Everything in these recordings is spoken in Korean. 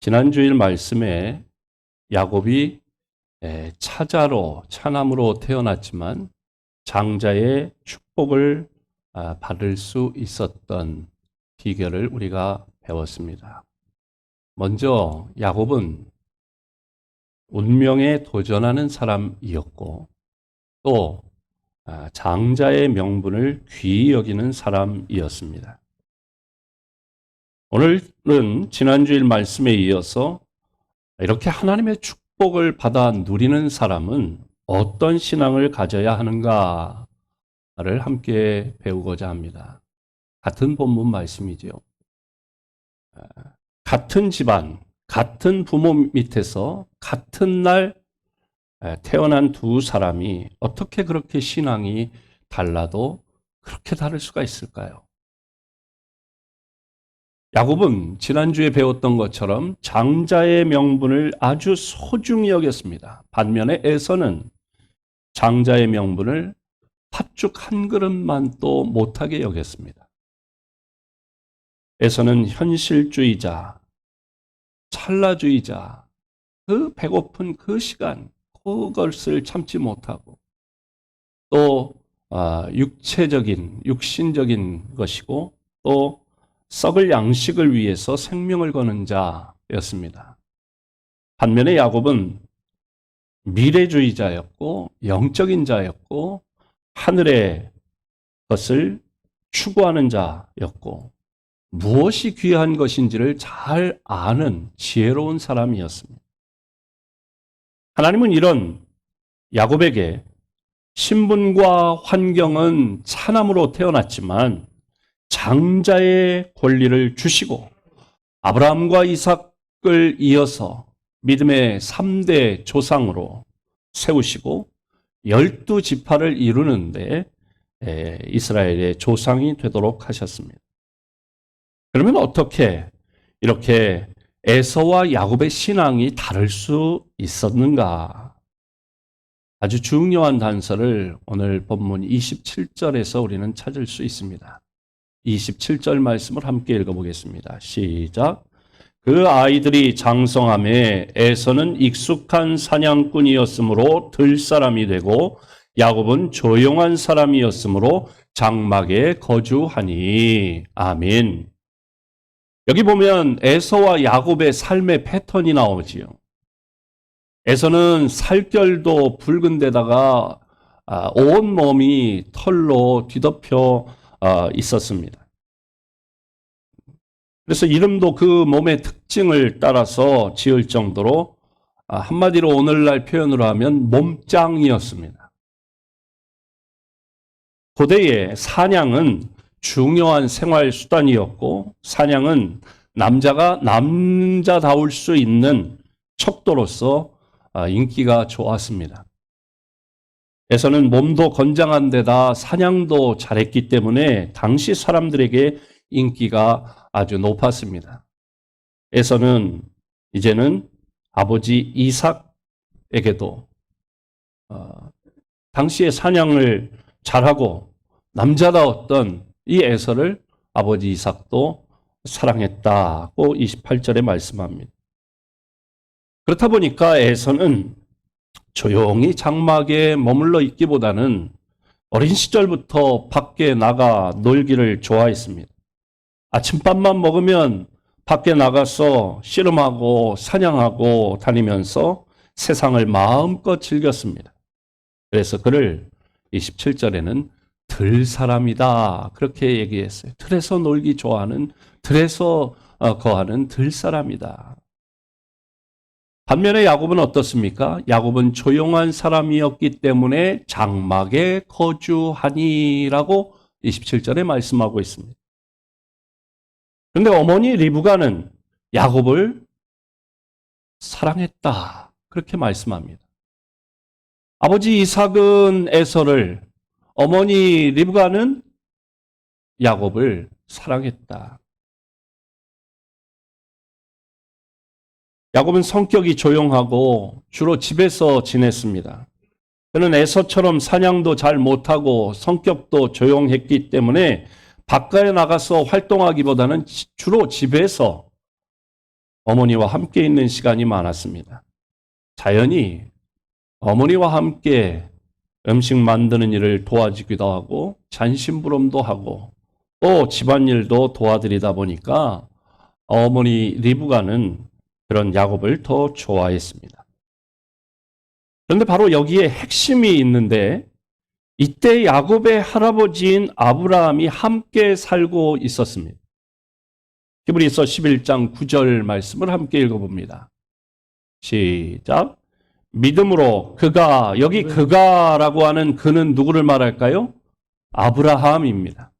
지난 주일 말씀에 야곱이 차자로 차남으로 태어났지만 장자의 축복을 받을 수 있었던 비결을 우리가 배웠습니다. 먼저 야곱은 운명에 도전하는 사람이었고 또 장자의 명분을 귀히 여기는 사람이었습니다. 오늘은 지난주일 말씀에 이어서 이렇게 하나님의 축복을 받아 누리는 사람은 어떤 신앙을 가져야 하는가를 함께 배우고자 합니다. 같은 본문 말씀이죠. 같은 집안, 같은 부모 밑에서 같은 날 태어난 두 사람이 어떻게 그렇게 신앙이 달라도 그렇게 다를 수가 있을까요? 야곱은 지난주에 배웠던 것처럼 장자의 명분을 아주 소중히 여겼습니다. 반면에 에서는 장자의 명분을 팥죽 한 그릇만 또 못하게 여겼습니다. 에서는 현실주의자, 찰나주의자, 그 배고픈 그 시간, 그것을 참지 못하고 또 육신적인 것이고 또 썩을 양식을 위해서 생명을 거는 자였습니다. 반면에 야곱은 미래주의자였고 영적인 자였고 하늘의 것을 추구하는 자였고 무엇이 귀한 것인지를 잘 아는 지혜로운 사람이었습니다. 하나님은 이런 야곱에게 신분과 환경은 차남으로 태어났지만 장자의 권리를 주시고 아브라함과 이삭을 이어서 믿음의 3대 조상으로 세우시고 12지파를 이루는데 이스라엘의 조상이 되도록 하셨습니다. 그러면 어떻게 이렇게 에서와 야곱의 신앙이 다를 수 있었는가? 아주 중요한 단서를 오늘 본문 27절에서 우리는 찾을 수 있습니다. 27절 말씀을 함께 읽어보겠습니다. 시작. 그 아이들이 장성함에 에서는 익숙한 사냥꾼이었으므로 들사람이 되고 야곱은 조용한 사람이었으므로 장막에 거주하니. 아멘. 여기 보면 에서와 야곱의 삶의 패턴이 나오지요. 에서는 살결도 붉은 데다가 온 몸이 털로 뒤덮여 있었습니다. 그래서 이름도 그 몸의 특징을 따라서 지을 정도로 한마디로 오늘날 표현으로 하면 몸짱이었습니다. 고대의 사냥은 중요한 생활 수단이었고 사냥은 남자가 남자다울 수 있는 척도로서 인기가 좋았습니다. 에서는 몸도 건장한 데다 사냥도 잘했기 때문에 당시 사람들에게 인기가 아주 높았습니다. 에서는 이제는 아버지 이삭에게도 당시에 사냥을 잘하고 남자다웠던 이 에서를 아버지 이삭도 사랑했다고 28절에 말씀합니다. 그렇다 보니까 에서는 조용히 장막에 머물러 있기보다는 어린 시절부터 밖에 나가 놀기를 좋아했습니다. 아침밥만 먹으면 밖에 나가서 씨름하고 사냥하고 다니면서 세상을 마음껏 즐겼습니다. 그래서 그를 27절에는 들사람이다 그렇게 얘기했어요. 들에서 놀기 좋아하는, 들에서 거하는 들사람이다. 반면에 야곱은 어떻습니까? 야곱은 조용한 사람이었기 때문에 장막에 거주하니라고 27절에 말씀하고 있습니다. 그런데 어머니 리브가는 야곱을 사랑했다 그렇게 말씀합니다. 아버지 이삭은 에서를, 어머니 리브가는 야곱을 사랑했다. 야곱은 성격이 조용하고 주로 집에서 지냈습니다. 그는 에서처럼 사냥도 잘 못하고 성격도 조용했기 때문에 바깥에 나가서 활동하기보다는 주로 집에서 어머니와 함께 있는 시간이 많았습니다. 자연히 어머니와 함께 음식 만드는 일을 도와주기도 하고 잔심부름도 하고 또 집안일도 도와드리다 보니까 어머니 리브가는 그런 야곱을 더 좋아했습니다. 그런데 바로 여기에 핵심이 있는데 이때 야곱의 할아버지인 아브라함이 함께 살고 있었습니다. 히브리서 11장 9절 말씀을 함께 읽어봅니다. 시작. 믿음으로 그가, 여기 그가라고 하는 그는 누구를 말할까요? 아브라함입니다.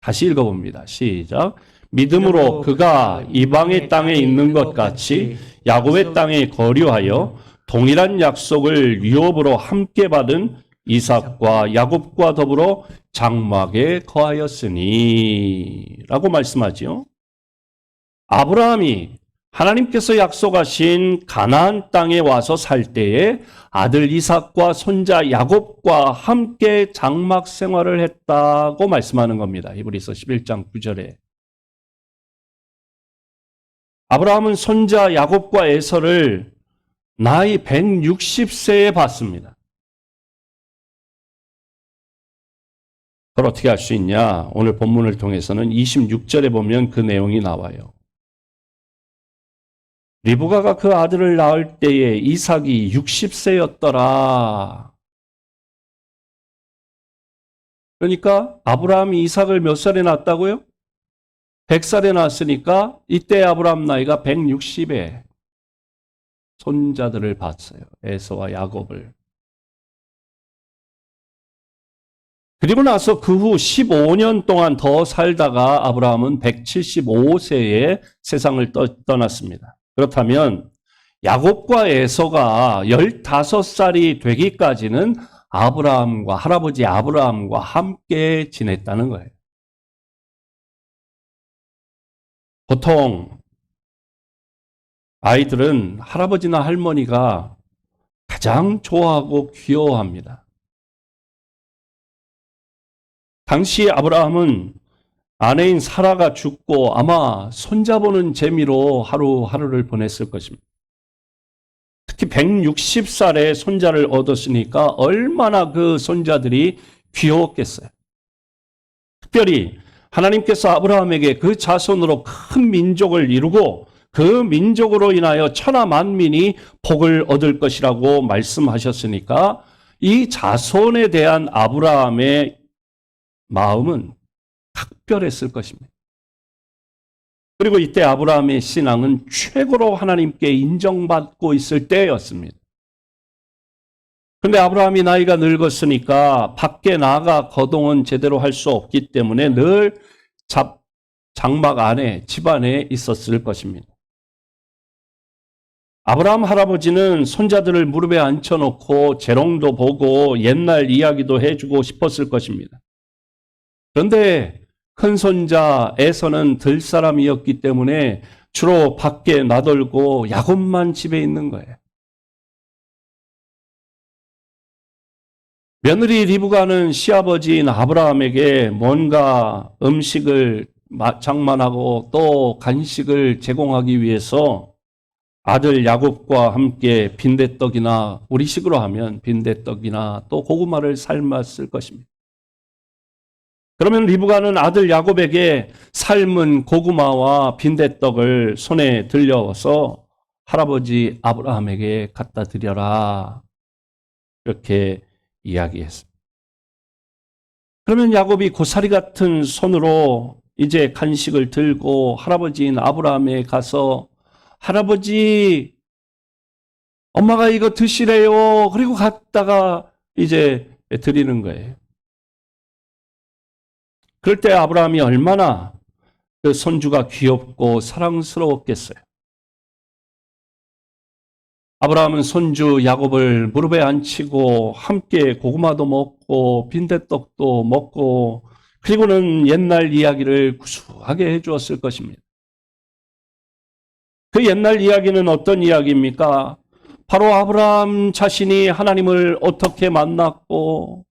다시 읽어봅니다. 시작. 믿음으로 그가 이방의 땅에 있는 것 같이 야곱의 땅에 거류하여 동일한 약속을 유업으로 함께 받은 이삭과 야곱과 더불어 장막에 거하였으니 라고 말씀하지요. 아브라함이 하나님께서 약속하신 가나안 땅에 와서 살 때에 아들 이삭과 손자 야곱과 함께 장막 생활을 했다고 말씀하는 겁니다. 히브리서 11장 9절에. 아브라함은 손자 야곱과 에서를 나이 160세에 봤습니다. 그걸 어떻게 알 수 있냐? 오늘 본문을 통해서는 26절에 보면 그 내용이 나와요. 리브가가 그 아들을 낳을 때에 이삭이 60세였더라. 그러니까 아브라함이 이삭을 몇 살에 낳았다고요? 100살에 낳았으니까 이때 아브라함 나이가 160에 손자들을 봤어요. 에서와 야곱을. 그리고 나서 그 후 15년 동안 더 살다가 아브라함은 175세에 세상을 떠났습니다. 그렇다면 야곱과 에서가 15살이 되기까지는 아브라함과 할아버지 아브라함과 함께 지냈다는 거예요. 보통 아이들은 할아버지나 할머니가 가장 좋아하고 귀여워합니다. 당시 아브라함은 아내인 사라가 죽고 아마 손자보는 재미로 하루하루를 보냈을 것입니다. 특히 160살에 손자를 얻었으니까 얼마나 그 손자들이 귀여웠겠어요. 특별히 하나님께서 아브라함에게 그 자손으로 큰 민족을 이루고 그 민족으로 인하여 천하 만민이 복을 얻을 것이라고 말씀하셨으니까 이 자손에 대한 아브라함의 마음은 각별했을 것입니다. 그리고 이때 아브라함의 신앙은 최고로 하나님께 인정받고 있을 때였습니다. 그런데 아브라함이 나이가 늙었으니까 밖에 나가 거동은 제대로 할 수 없기 때문에 늘 장막 안에, 집 안에 있었을 것입니다. 아브라함 할아버지는 손자들을 무릎에 앉혀놓고 재롱도 보고 옛날 이야기도 해주고 싶었을 것입니다. 그런데 큰 손자 에서는 들 사람이었기 때문에 주로 밖에 나돌고 야곱만 집에 있는 거예요. 며느리 리브가는 시아버지인 아브라함에게 뭔가 음식을 장만하고 또 간식을 제공하기 위해서 아들 야곱과 함께 빈대떡이나 우리식으로 하면 빈대떡이나 또 고구마를 삶았을 것입니다. 그러면 리브가는 아들 야곱에게 삶은 고구마와 빈대떡을 손에 들려서 할아버지 아브라함에게 갖다 드려라. 이렇게 이야기했습니다. 그러면 야곱이 고사리 같은 손으로 이제 간식을 들고 할아버지인 아브라함에 가서 할아버지, 엄마가 이거 드시래요. 그리고 갖다가 이제 드리는 거예요. 그럴 때 아브라함이 얼마나 그 손주가 귀엽고 사랑스러웠겠어요. 아브라함은 손주 야곱을 무릎에 앉히고 함께 고구마도 먹고 빈대떡도 먹고 그리고는 옛날 이야기를 구수하게 해주었을 것입니다. 그 옛날 이야기는 어떤 이야기입니까? 바로 아브라함 자신이 하나님을 어떻게 만났고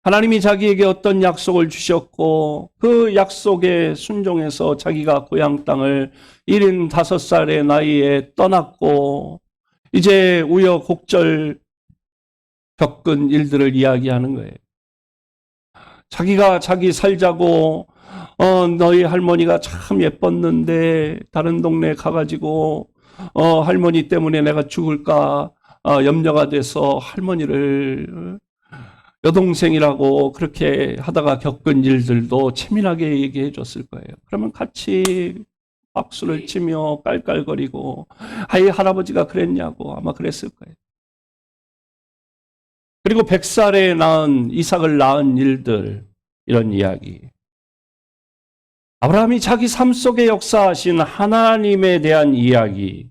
하나님이 자기에게 어떤 약속을 주셨고 그 약속에 순종해서 자기가 고향 땅을 75살의 나이에 떠났고 이제 우여곡절 겪은 일들을 이야기하는 거예요. 자기가 자기 살자고 너희 할머니가 참 예뻤는데 다른 동네 가가지고 할머니 때문에 내가 죽을까 염려가 돼서 할머니를 여동생이라고 그렇게 하다가 겪은 일들도 체민하게 얘기해 줬을 거예요. 그러면 같이 박수를 치며 깔깔거리고 아이 할아버지가 그랬냐고 아마 그랬을 거예요. 그리고 100살에 낳은 이삭을 낳은 일들 이런 이야기. 아브라함이 자기 삶 속에 역사하신 하나님에 대한 이야기를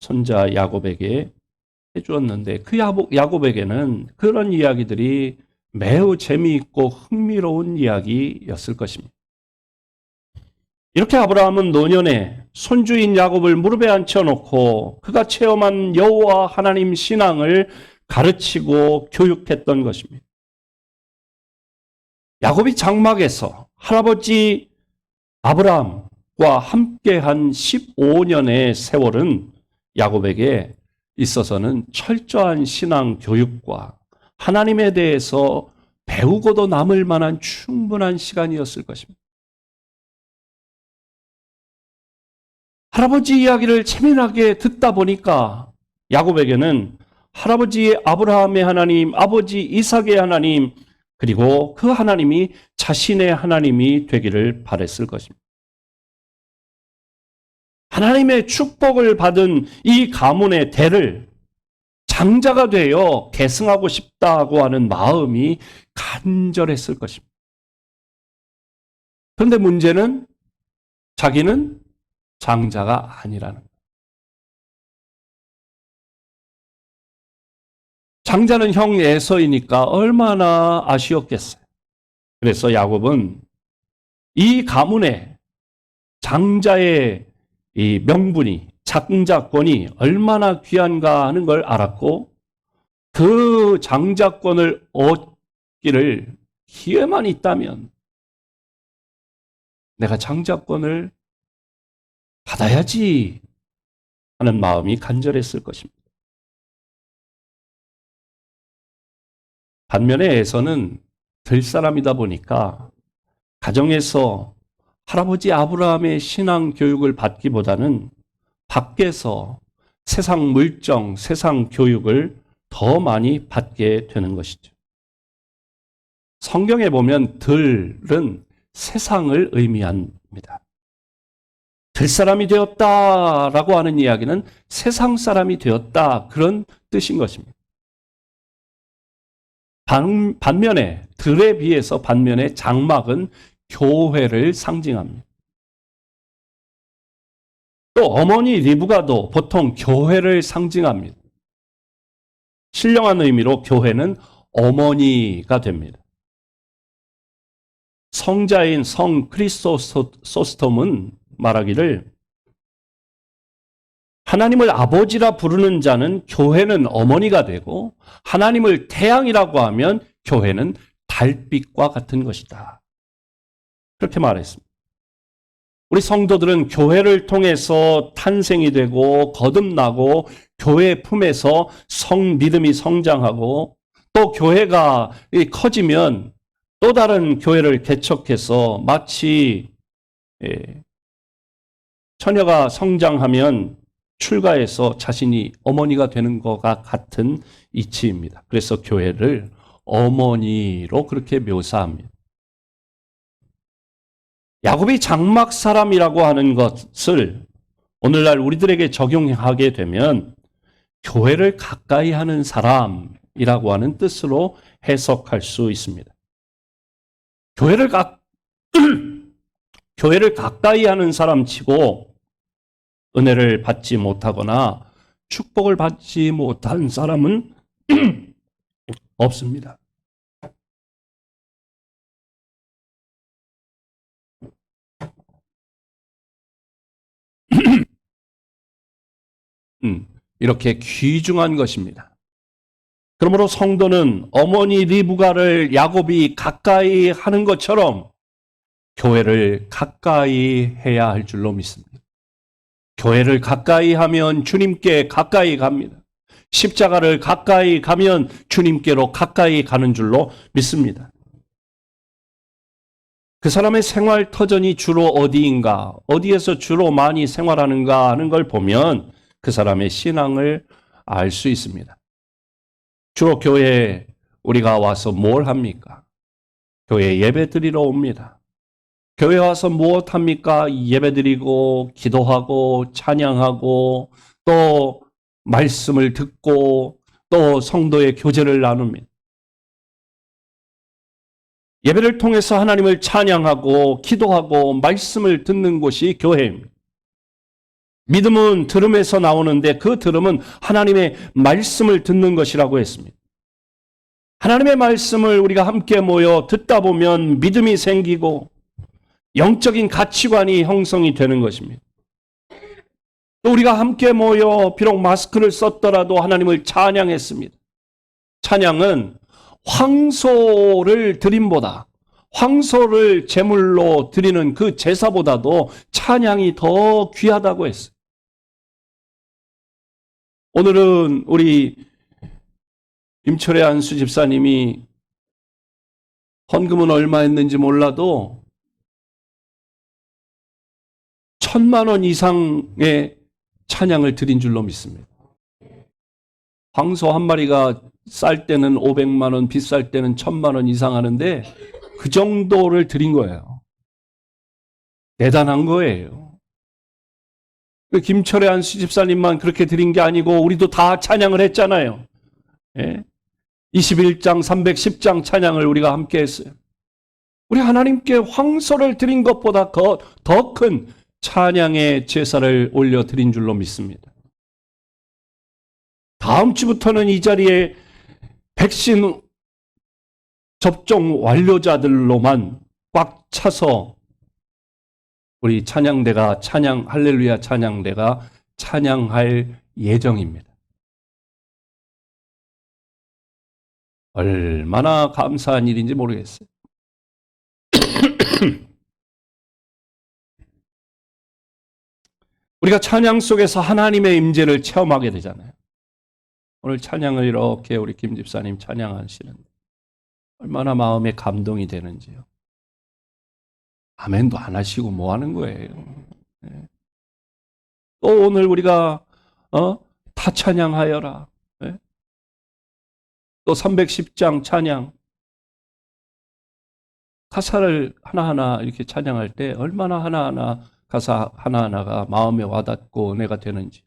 손자 야곱에게 해주었는데 그 야곱에게는 그런 이야기들이 매우 재미있고 흥미로운 이야기였을 것입니다. 이렇게 아브라함은 노년에 손주인 야곱을 무릎에 앉혀놓고 그가 체험한 여호와 하나님 신앙을 가르치고 교육했던 것입니다. 야곱이 장막에서 할아버지 아브라함과 함께한 15년의 세월은 야곱에게 있어서는 철저한 신앙 교육과 하나님에 대해서 배우고도 남을 만한 충분한 시간이었을 것입니다. 할아버지 이야기를 체면하게 듣다 보니까 야곱에게는 할아버지 아브라함의 하나님, 아버지 이삭의 하나님, 그리고 그 하나님이 자신의 하나님이 되기를 바랬을 것입니다. 하나님의 축복을 받은 이 가문의 대를 장자가 되어 계승하고 싶다고 하는 마음이 간절했을 것입니다. 그런데 문제는 자기는 장자가 아니라는 거예요. 장자는 형 에서이니까 얼마나 아쉬웠겠어요. 그래서 야곱은 이 가문의 장자의 이 명분이, 장자권이 얼마나 귀한가 하는 걸 알았고 그 장자권을 얻기를 기회만 있다면 내가 장자권을 받아야지 하는 마음이 간절했을 것입니다. 반면에 에서는 들사람이다 보니까 가정에서 할아버지 아브라함의 신앙 교육을 받기보다는 밖에서 세상 물정, 세상 교육을 더 많이 받게 되는 것이죠. 성경에 보면 들은 세상을 의미합니다. 들사람이 되었다라고 하는 이야기는 세상 사람이 되었다 그런 뜻인 것입니다. 반면에 들에 비해서 반면에 장막은 교회를 상징합니다. 또 어머니 리브가도 보통 교회를 상징합니다. 신령한 의미로 교회는 어머니가 됩니다. 성자인 성 크리소스톰은 말하기를 하나님을 아버지라 부르는 자는 교회는 어머니가 되고 하나님을 태양이라고 하면 교회는 달빛과 같은 것이다. 그렇게 말했습니다. 우리 성도들은 교회를 통해서 탄생이 되고 거듭나고 교회 품에서 믿음이 성장하고 또 교회가 커지면 또 다른 교회를 개척해서 마치 처녀가 성장하면 출가해서 자신이 어머니가 되는 것과 같은 이치입니다. 그래서 교회를 어머니로 그렇게 묘사합니다. 야곱이 장막 사람이라고 하는 것을 오늘날 우리들에게 적용하게 되면 교회를 가까이 하는 사람이라고 하는 뜻으로 해석할 수 있습니다. 교회를 가까이 하는 사람 치고 은혜를 받지 못하거나 축복을 받지 못한 사람은 없습니다. 이렇게 귀중한 것입니다. 그러므로 성도는 어머니 리브가를 야곱이 가까이 하는 것처럼 교회를 가까이 해야 할 줄로 믿습니다. 교회를 가까이 하면 주님께 가까이 갑니다. 십자가를 가까이 가면 주님께로 가까이 가는 줄로 믿습니다. 그 사람의 생활 터전이 주로 어디인가, 어디에서 주로 많이 생활하는가 하는 걸 보면 그 사람의 신앙을 알 수 있습니다. 주로 교회에 우리가 와서 뭘 합니까? 교회에 예배 드리러 옵니다. 교회 와서 무엇 합니까? 예배 드리고 기도하고 찬양하고 또 말씀을 듣고 또 성도의 교제를 나눕니다. 예배를 통해서 하나님을 찬양하고 기도하고 말씀을 듣는 곳이 교회입니다. 믿음은 들음에서 나오는데 그 들음은 하나님의 말씀을 듣는 것이라고 했습니다. 하나님의 말씀을 우리가 함께 모여 듣다 보면 믿음이 생기고 영적인 가치관이 형성이 되는 것입니다. 또 우리가 함께 모여 비록 마스크를 썼더라도 하나님을 찬양했습니다. 찬양은 황소를 드림보다 황소를 제물로 드리는 그 제사보다도 찬양이 더 귀하다고 했어요. 오늘은 우리 임철의 안수 집사님이 헌금은 얼마 했는지 몰라도 1,000만 원 이상의 찬양을 드린 줄로 믿습니다. 황소 한 마리가 쌀 때는 500만 원, 비쌀 때는 1,000만 원 이상 하는데 그 정도를 드린 거예요. 대단한 거예요. 김철의 안수 집사님만 그렇게 드린 게 아니고 우리도 다 찬양을 했잖아요. 예? 21장, 310장 찬양을 우리가 함께 했어요. 우리 하나님께 황소를 드린 것보다 더 큰 찬양의 제사를 올려드린 줄로 믿습니다. 다음 주부터는 이 자리에 백신 접종 완료자들로만 꽉 차서 우리 찬양대가 할렐루야 찬양대가 찬양할 예정입니다. 얼마나 감사한 일인지 모르겠어요. 우리가 찬양 속에서 하나님의 임재를 체험하게 되잖아요. 오늘 찬양을 이렇게 우리 김 집사님 찬양하시는데 얼마나 마음에 감동이 되는지요. 아멘도 안 하시고 뭐 하는 거예요. 네. 또 오늘 우리가 다 찬양하여라. 네? 또 310장 찬양 가사를 하나하나 이렇게 찬양할 때 얼마나 하나하나 가사 하나하나가 마음에 와닿고 은혜가 되는지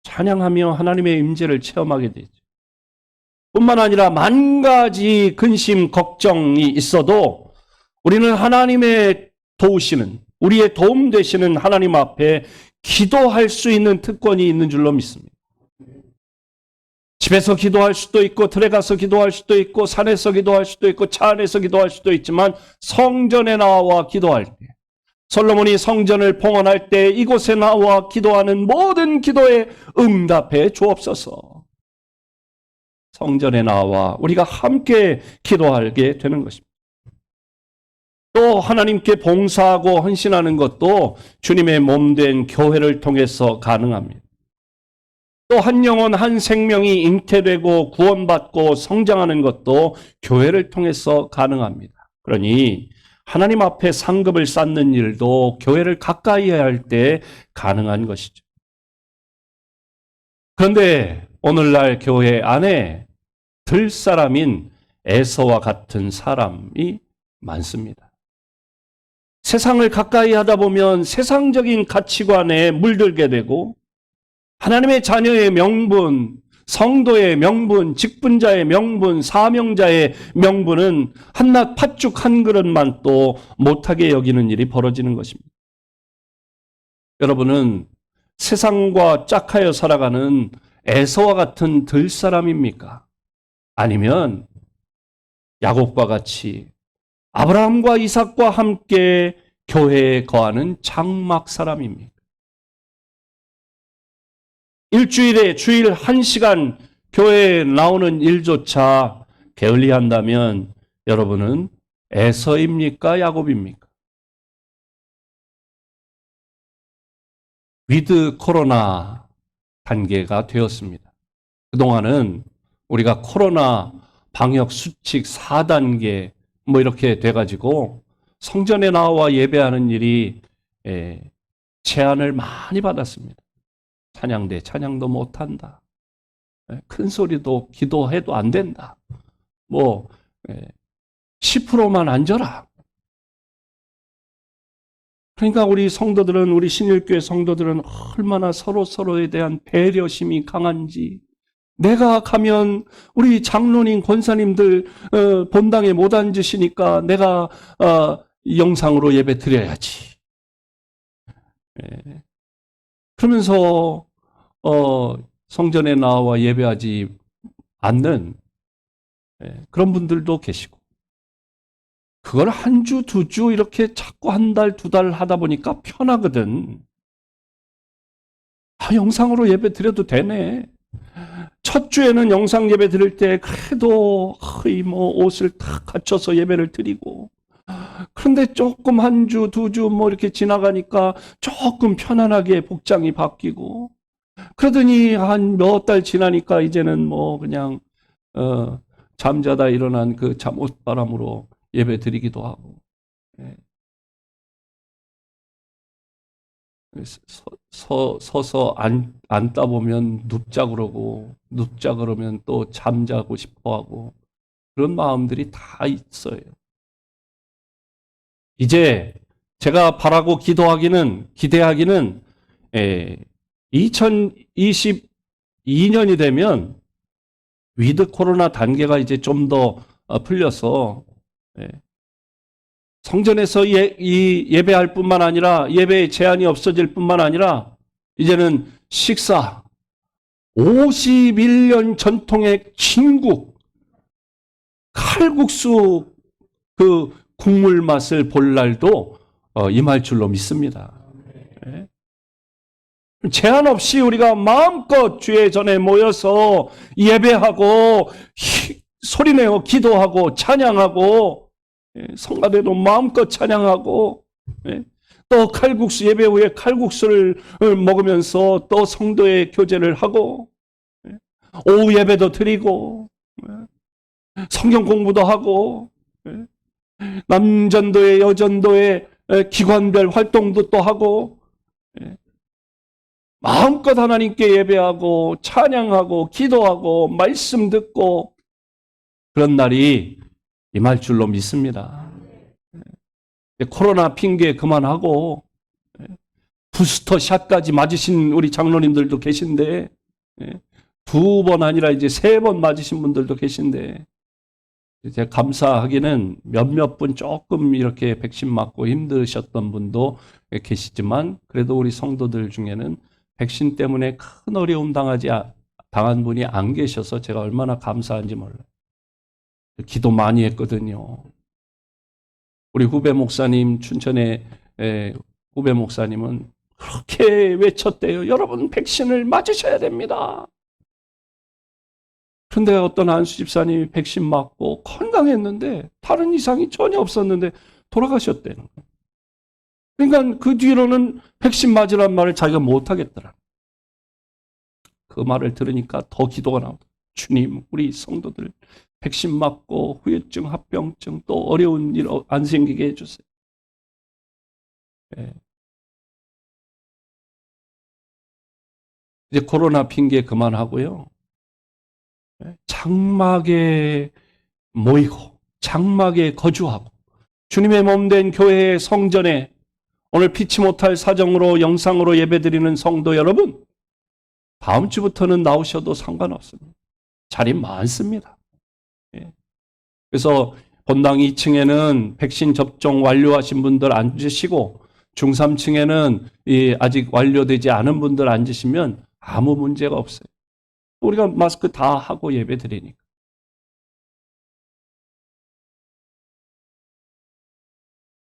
찬양하며 하나님의 임재를 체험하게 되죠. 뿐만 아니라 만 가지 근심, 걱정이 있어도 우리는 하나님의 도우시는, 우리의 도움 되시는 하나님 앞에 기도할 수 있는 특권이 있는 줄로 믿습니다. 집에서 기도할 수도 있고, 들에 가서 기도할 수도 있고, 산에서 기도할 수도 있고, 차 안에서 기도할 수도 있지만 성전에 나와 기도할 때, 솔로몬이 성전을 봉헌할 때 이곳에 나와 기도하는 모든 기도에 응답해 주옵소서. 성전에 나와 우리가 함께 기도하게 되는 것입니다. 또 하나님께 봉사하고 헌신하는 것도 주님의 몸된 교회를 통해서 가능합니다. 또 한 영혼 한 생명이 잉태되고 구원받고 성장하는 것도 교회를 통해서 가능합니다. 그러니 하나님 앞에 상급을 쌓는 일도 교회를 가까이 해야 할 때 가능한 것이죠. 그런데 오늘날 교회 안에 들 사람인 에서와 같은 사람이 많습니다. 세상을 가까이 하다 보면 세상적인 가치관에 물들게 되고 하나님의 자녀의 명분, 성도의 명분, 직분자의 명분, 사명자의 명분은 한낱 팥죽 한 그릇만 또 못하게 여기는 일이 벌어지는 것입니다. 여러분은 세상과 짝하여 살아가는 에서와 같은 들사람입니까? 아니면 야곱과 같이 아브라함과 이삭과 함께 교회에 거하는 장막 사람입니까? 일주일에 주일 1시간 교회에 나오는 일조차 게을리한다면 여러분은 에서입니까? 야곱입니까? 위드 코로나 단계가 되었습니다. 그동안은 우리가 코로나 방역 수칙 4단계 뭐 이렇게 돼가지고 성전에 나와 예배하는 일이 제한을 많이 받았습니다. 찬양대 찬양도 못한다. 큰 소리도 기도해도 안 된다. 뭐 10%만 앉아라. 그러니까 우리 성도들은, 우리 신일교회 성도들은 얼마나 서로에 대한 배려심이 강한지, 내가 가면 우리 장로님, 권사님들 본당에 못 앉으시니까 내가 영상으로 예배 드려야지. 그러면서 성전에 나와 예배하지 않는 그런 분들도 계시고, 그걸 한 주, 두 주 이렇게 자꾸 한 달, 두 달 하다 보니까 편하거든. 영상으로 예배 드려도 되네. 첫 주에는 영상 예배 드릴 때 그래도 거의 뭐 옷을 탁 갖춰서 예배를 드리고, 그런데 조금 한 주, 두 주 뭐 이렇게 지나가니까 조금 편안하게 복장이 바뀌고, 그러더니 한 몇 달 지나니까 이제는 뭐 그냥 잠자다 일어난 그 잠옷바람으로 예배 드리기도 하고, 서서 앉다 보면 눕자 그러고, 눕자 그러면 또 잠자고 싶어 하고, 그런 마음들이 다 있어요. 이제 제가 바라고 기대하기는 2022년이 되면 위드 코로나 단계가 이제 좀 더 풀려서 성전에서 이 예배할 뿐만 아니라, 예배의 제한이 없어질 뿐만 아니라 이제는 식사 51년 전통의 진국 칼국수 그 국물 맛을 볼 날도 임할 줄로 믿습니다. 제한 없이 우리가 마음껏 주의 전에 모여서 예배하고 소리내어 기도하고 찬양하고, 성가대도 마음껏 찬양하고, 또 칼국수, 예배 후에 칼국수를 먹으면서 또 성도의 교제를 하고, 오후 예배도 드리고, 성경 공부도 하고, 남전도회, 여전도회 기관별 활동도 또 하고, 마음껏 하나님께 예배하고 찬양하고 기도하고 말씀 듣고, 그런 날이 임할 줄로 믿습니다. 코로나 핑계 그만하고 부스터 샷까지 맞으신 우리 장로님들도 계신데, 2번 아니라 이제 3번 맞으신 분들도 계신데, 이제 감사하기는 몇몇 분 조금 이렇게 백신 맞고 힘드셨던 분도 계시지만, 그래도 우리 성도들 중에는 백신 때문에 큰 어려움 당한 분이 안 계셔서 제가 얼마나 감사한지 몰라요. 기도 많이 했거든요. 우리 후배 목사님, 춘천의 후배 목사님은 그렇게 외쳤대요. 여러분 백신을 맞으셔야 됩니다. 그런데 어떤 안수 집사님이 백신 맞고 건강했는데 다른 이상이 전혀 없었는데 돌아가셨대는 거예요. 그러니까 그 뒤로는 백신 맞으란 말을 자기가 못하겠더라. 그 말을 들으니까 더 기도가 나오더라. 주님, 우리 성도들 백신 맞고 후유증, 합병증 또 어려운 일 안 생기게 해주세요. 이제 코로나 핑계 그만하고요. 장막에 모이고 장막에 거주하고 주님의 몸된 교회의 성전에 오늘 피치 못할 사정으로 영상으로 예배드리는 성도 여러분, 다음 주부터는 나오셔도 상관없습니다. 자리 많습니다. 그래서 본당 2층에는 백신 접종 완료하신 분들 앉으시고, 중3층에는 아직 완료되지 않은 분들 앉으시면 아무 문제가 없어요. 우리가 마스크 다 하고 예배 드리니까.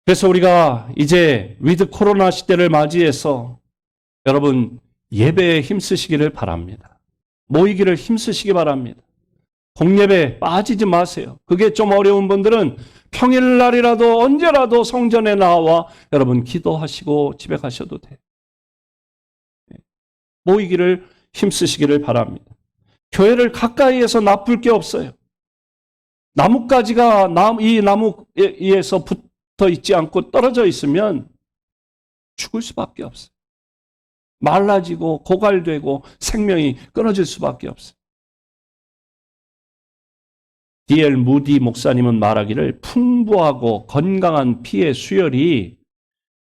그래서 우리가 이제 위드 코로나 시대를 맞이해서 여러분 예배에 힘쓰시기를 바랍니다. 모이기를 힘쓰시기 바랍니다. 공예배 빠지지 마세요. 그게 좀 어려운 분들은 평일날이라도 언제라도 성전에 나와 여러분 기도하시고 집에 가셔도 돼요. 모이기를 힘쓰시기를 바랍니다. 교회를 가까이에서 나쁠 게 없어요. 나뭇가지가 이 나무에서 붙어 있지 않고 떨어져 있으면 죽을 수밖에 없어요. 말라지고 고갈되고 생명이 끊어질 수밖에 없어요. D.L. 무디 목사님은 말하기를 풍부하고 건강한 피의 수혈이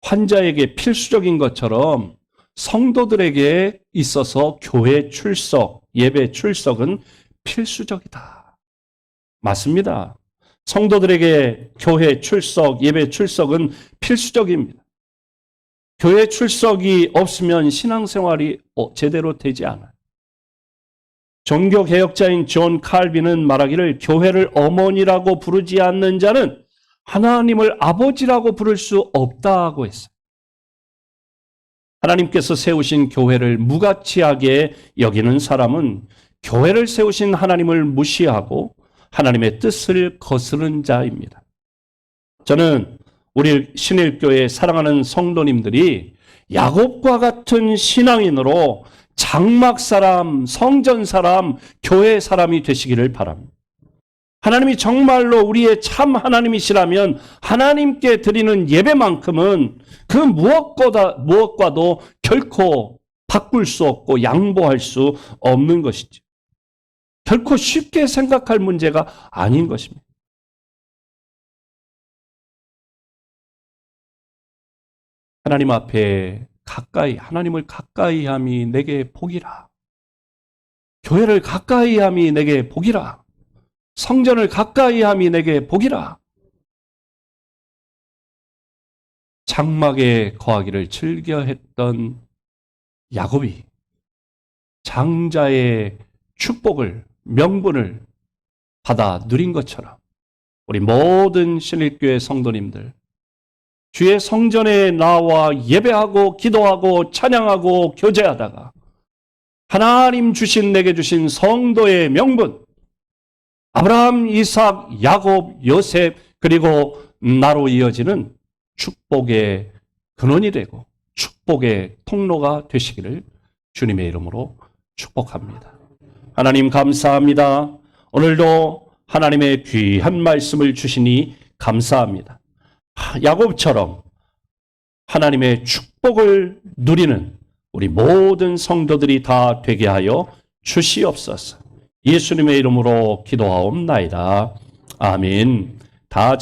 환자에게 필수적인 것처럼 성도들에게 있어서 교회 출석, 예배 출석은 필수적이다. 맞습니다. 성도들에게 교회 출석, 예배 출석은 필수적입니다. 교회 출석이 없으면 신앙생활이 제대로 되지 않아요. 종교개혁자인 존 칼빈은 말하기를 교회를 어머니라고 부르지 않는 자는 하나님을 아버지라고 부를 수 없다고 했어요. 하나님께서 세우신 교회를 무가치하게 여기는 사람은 교회를 세우신 하나님을 무시하고 하나님의 뜻을 거스른 자입니다. 저는 우리 신일교회 사랑하는 성도님들이 야곱과 같은 신앙인으로 장막 사람, 성전 사람, 교회 사람이 되시기를 바랍니다. 하나님이 정말로 우리의 참 하나님이시라면 하나님께 드리는 예배만큼은 그 무엇과도 결코 바꿀 수 없고 양보할 수 없는 것이죠. 결코 쉽게 생각할 문제가 아닌 것입니다. 하나님 앞에 하나님을 가까이 함이 내게 복이라. 교회를 가까이 함이 내게 복이라. 성전을 가까이 함이 내게 복이라. 장막에 거하기를 즐겨했던 야곱이 장자의 축복을, 명분을 받아 누린 것처럼 우리 모든 신일교회 성도님들 주의 성전에 나와 예배하고 기도하고 찬양하고 교제하다가 하나님 내게 주신 성도의 명분, 아브라함, 이삭, 야곱, 요셉 그리고 나로 이어지는 축복의 근원이 되고 축복의 통로가 되시기를 주님의 이름으로 축복합니다. 하나님 감사합니다. 오늘도 하나님의 귀한 말씀을 주시니 감사합니다. 야곱처럼 하나님의 축복을 누리는 우리 모든 성도들이 다 되게 하여 주시옵소서. 예수님의 이름으로 기도하옵나이다. 아멘. 다